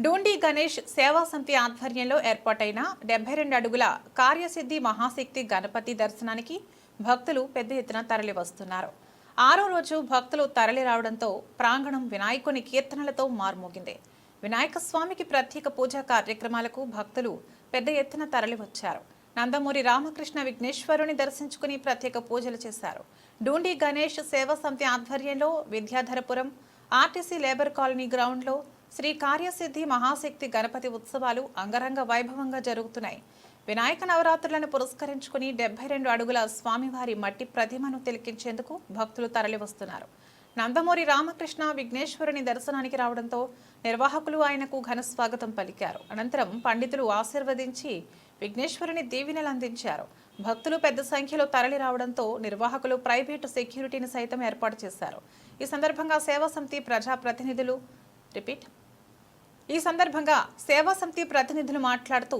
డూండి గణేష్ సేవా సమితి ఆధ్వర్యంలో ఏర్పాటైన 72 అడుగుల కార్యసిద్ధి మహాశక్తి గణపతి దర్శనానికి భక్తులు పెద్ద ఎత్తున తరలి వస్తున్నారు. ఆరో రోజు భక్తులు తరలి రావడంతో ప్రాంగణం వినాయకుని కీర్తనలతో మార్మోగింది. వినాయక స్వామికి ప్రత్యేక పూజా కార్యక్రమాలకు భక్తులు పెద్ద ఎత్తున తరలి వచ్చారు. నందమూరి రామకృష్ణ విఘ్నేశ్వరుని దర్శించుకుని ప్రత్యేక పూజలు చేశారు. డూండి గణేష్ సేవా సమితి ఆధ్వర్యంలో విద్యాధరపురం ఆర్టీసీ లేబర్ కాలనీ గ్రౌండ్లో శ్రీ కార్యసిద్ధి మహాశక్తి గణపతి ఉత్సవాలు అంగరంగ వైభవంగా జరుగుతున్నాయి. వినాయక నవరాత్రులను పురస్కరించుకుని 72 అడుగుల స్వామివారి మట్టి ప్రతిమను తిలకించేందుకు భక్తులు తరలివస్తున్నారు. నందమూరి రామకృష్ణ విఘ్నేశ్వరుని దర్శనానికి రావడంతో నిర్వాహకులు ఆయనకు ఘన స్వాగతం పలికారు. అనంతరం పండితులు ఆశీర్వదించి విఘ్నేశ్వరుని దీవెనలు అందించారు. భక్తులు పెద్ద సంఖ్యలో తరలి రావడంతో నిర్వాహకులు ప్రైవేటు సెక్యూరిటీని సైతం ఏర్పాటు చేశారు. ఈ సందర్భంగా సేవా సమితి ప్రతినిధులు మాట్లాడుతూ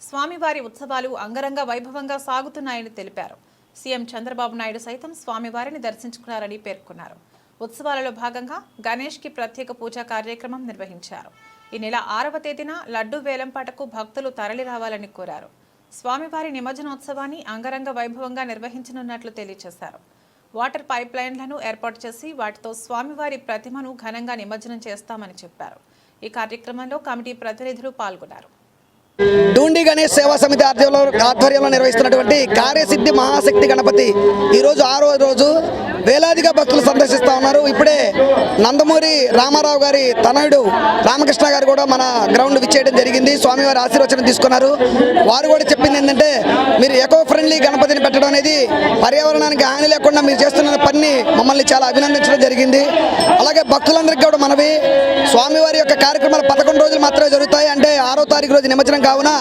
స్వామివారి ఉత్సవాలు అంగరంగ వైభవంగా సాగుతున్నాయని తెలిపారు. సీఎం చంద్రబాబు నాయుడు సైతం స్వామివారిని దర్శించుకున్నారని పేర్కొన్నారు. ఉత్సవాలలో భాగంగా గణేష్కి ప్రత్యేక పూజా కార్యక్రమం నిర్వహించారు. ఈ నెల 6వ తేదీన లడ్డు వేలంపాటకు భక్తులు తరలి రావాలని కోరారు. స్వామివారి నిమజ్జనోత్సవాన్ని అంగరంగ వైభవంగా నిర్వహించనున్నట్లు తెలియజేశారు. వాటర్ పైప్ లైన్లను ఏర్పాటు చేసి వాటితో స్వామివారి ప్రతిమను ఘనంగా నిమజ్జనం చేస్తామని చెప్పారు. ఈ కార్యక్రమంలో కమిటీ ప్రతినిధులు పాల్గొన్నారు. డూండి గణేష్ సేవా సమితి ఆధ్వర్యంలో నిర్వహిస్తున్నటువంటి కార్యసిద్ధి మహాశక్తి గణపతి ఈరోజు 6వ రోజు వేలాదిగా భక్తులు సందర్శిస్తూ ఉన్నారు. ఇప్పుడే నందమూరి రామారావు గారి తనయుడు రామకృష్ణ గారు కూడా మన గ్రౌండ్ విచ్చేయడం జరిగింది. స్వామివారి ఆశీర్వచనం తీసుకున్నారు. వారు కూడా చెప్పింది ఏంటంటే, మీరు ఎకో ఫ్రెండ్లీ గణపతిని పెట్టడం అనేది పర్యావరణానికి హాని లేకుండా మీరు చేస్తున్న పని మమ్మల్ని చాలా అభినందించడం జరిగింది. అలాగే భక్తులందరికీ కూడా మనవి, స్వామివారి యొక్క కార్యక్రమాలు 11 రోజులు మాత్రమే జరుగుతాయి. అంటే 6వ తారీఖు రోజు నిమజ్జనం కావున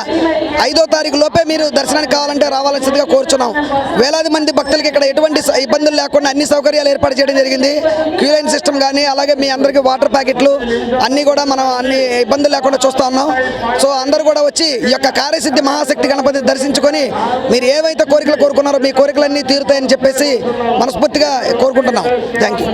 5వ తారీఖు లోపే మీరు దర్శనానికి కావాలంటే రావాల్సిందిగా కోరుచున్నాం. వేలాది మంది భక్తులకి ఇక్కడ ఎటువంటి ఇబ్బందులు లేకుండా అన్ని సౌకర్యాలు ఏర్పాటు చేయడం జరిగింది. క్యూ లైన్ సిస్టమ్ కానీ, అలాగే మీ అందరికీ వాటర్ ప్యాకెట్లు అన్నీ కూడా మనం అన్ని ఇబ్బందులు లేకుండా చూస్తూ ఉన్నాం. సో అందరూ కూడా వచ్చి ఈ యొక్క కార్యసిద్ధి మహాశక్తి గణపతి దర్శించుకొని మీరు ఏవైతే కోరికలు కోరుకున్నారో మీ కోరికలన్నీ తీరుతాయని చెప్పేసి మనస్ఫూర్తిగా కోరుకుంటున్నాం. Thank you.